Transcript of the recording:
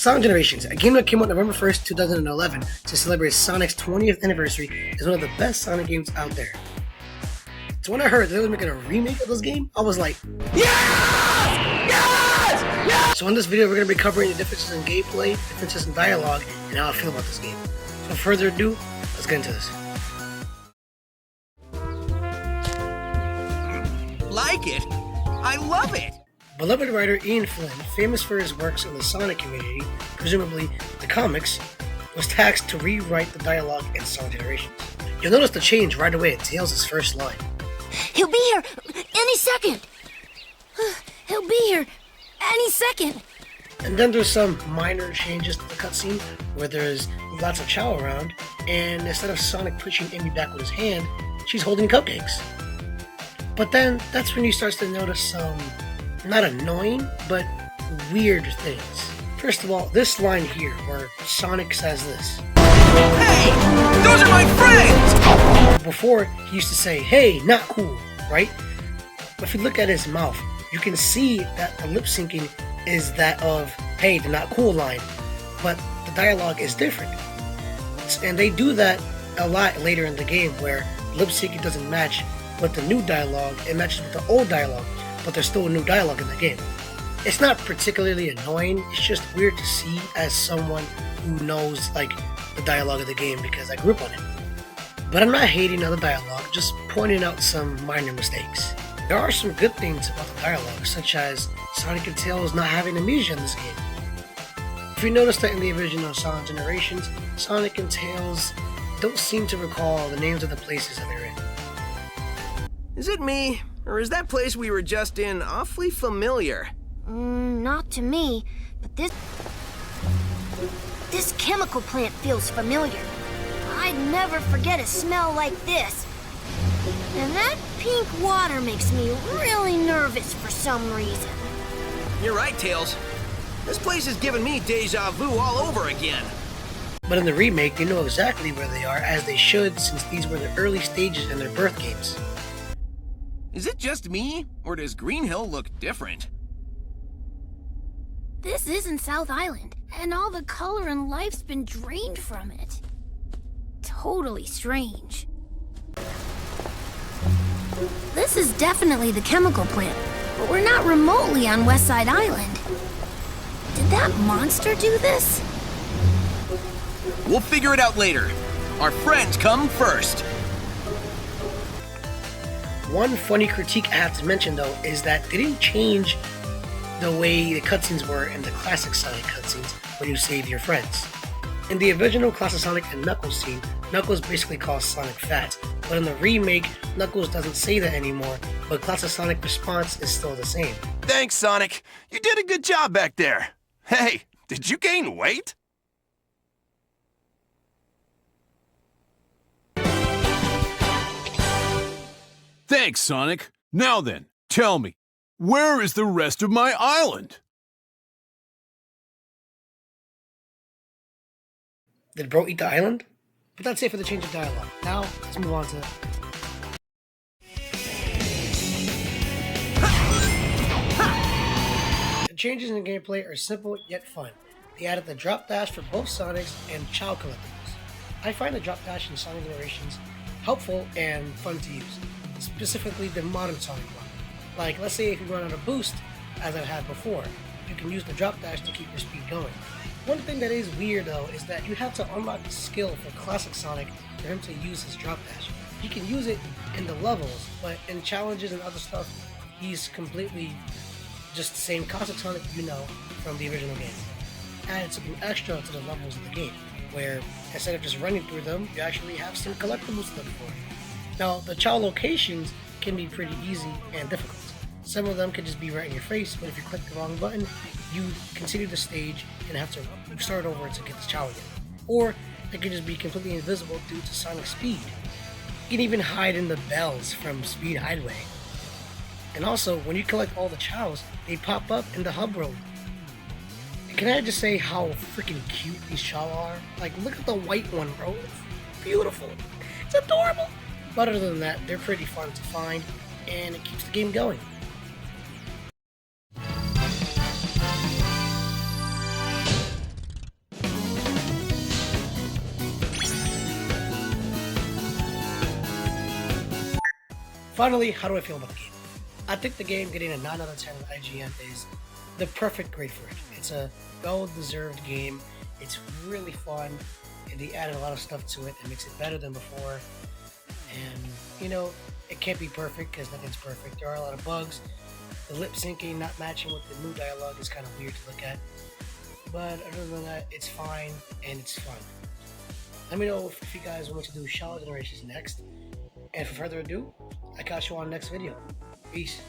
Sonic Generations, a game that came out November 1st, 2011 to celebrate Sonic's 20th anniversary, is one of the best Sonic games out there. So when I heard they were making a remake of this game, I was like, yes! Yes! Yes! So in this video, we're going to be covering the differences in gameplay, differences in dialogue, and how I feel about this game. So without further ado, let's get into this. Like it? I love it! Beloved writer Ian Flynn, famous for his works in the Sonic community, presumably the comics, was tasked to rewrite the dialogue in Sonic Generations. You'll notice the change right away at Tails' first line. He'll be here any second! He'll be here any second! And then there's some minor changes to the cutscene where there's lots of Chao around, and instead of Sonic pushing Amy back with his hand, she's holding cupcakes. But then that's when you start to notice some not annoying, but weird things. First of all, this line here where Sonic says this. Hey! Those are my friends! Before, he used to say, hey, not cool, right? But if you look at his mouth, you can see that the lip syncing is that of, hey, the not cool line. But the dialogue is different. And they do that a lot later in the game where lip syncing doesn't match with the new dialogue, it matches with the old dialogue. But there's still new dialogue in the game. It's not particularly annoying, it's just weird to see as someone who knows like the dialogue of the game because I grew up on it. But I'm not hating on the dialogue, just pointing out some minor mistakes. There are some good things about the dialogue, such as Sonic and Tails not having amnesia in this game. If you notice that in the original Sonic Generations, Sonic and Tails don't seem to recall the names of the places that they're in. Is it me? Or is that place we were just in awfully familiar? Not to me, but this chemical plant feels familiar. I'd never forget a smell like this. And that pink water makes me really nervous for some reason. You're right, Tails. This place is giving me deja vu all over again. But in the remake, they know exactly where they are, as they should, since these were the early stages in their birth games. Is it just me, or does Green Hill look different? This isn't South Island, and all the color and life's been drained from it. Totally strange. This is definitely the chemical plant, but we're not remotely on West Side Island. Did that monster do this? We'll figure it out later. Our friends come first. One funny critique I have to mention though is that they didn't change the way the cutscenes were in the classic Sonic cutscenes when you save your friends. In the original Classic Sonic and Knuckles scene, Knuckles basically calls Sonic fat, but in the remake, Knuckles doesn't say that anymore, but Classic Sonic response is still the same. Thanks, Sonic. You did a good job back there. Hey, did you gain weight? Thanks, Sonic. Now then, tell me, where is the rest of my island? Did bro eat the island? But that's it for the change of dialogue. Now, let's move on to... The changes in gameplay are simple yet fun. They added the drop dash for both Sonics and Chao collectibles. I find the drop dash in Sonic Generations helpful and fun to use. Specifically the modern Sonic one. Like, let's say if you run out of boost, as I've had before, you can use the drop dash to keep your speed going. One thing that is weird though is that you have to unlock the skill for Classic Sonic for him to use his drop dash. He can use it in the levels, but in challenges and other stuff, he's completely just the same Classic Sonic you know from the original game. Added something extra to the levels of the game, where instead of just running through them, you actually have some collectibles to look for. Now, the Chao locations can be pretty easy and difficult. Some of them could just be right in your face, but if you click the wrong button, you continue the stage and have to start over to get the Chao again. Or it could just be completely invisible due to Sonic's speed. You can even hide in the bells from Speed Hideaway. And also, when you collect all the Chaos, they pop up in the hub road. And can I just say how freaking cute these Chao are? Like, look at the white one, bro. It's beautiful. It's adorable. But other than that, they're pretty fun to find, and it keeps the game going. Finally, how do I feel about the game? I think the game getting a 9 out of 10 on IGN is the perfect grade for it. It's a well-deserved game. It's really fun, and they added a lot of stuff to it that makes it better than before. And, you know, it can't be perfect because nothing's perfect. There are a lot of bugs. The lip syncing not matching with the new dialogue is kind of weird to look at. But other than that, it's fine and it's fun. Let me know if you guys want to do Shadow Generations next. And for further ado, I catch you on the next video. Peace.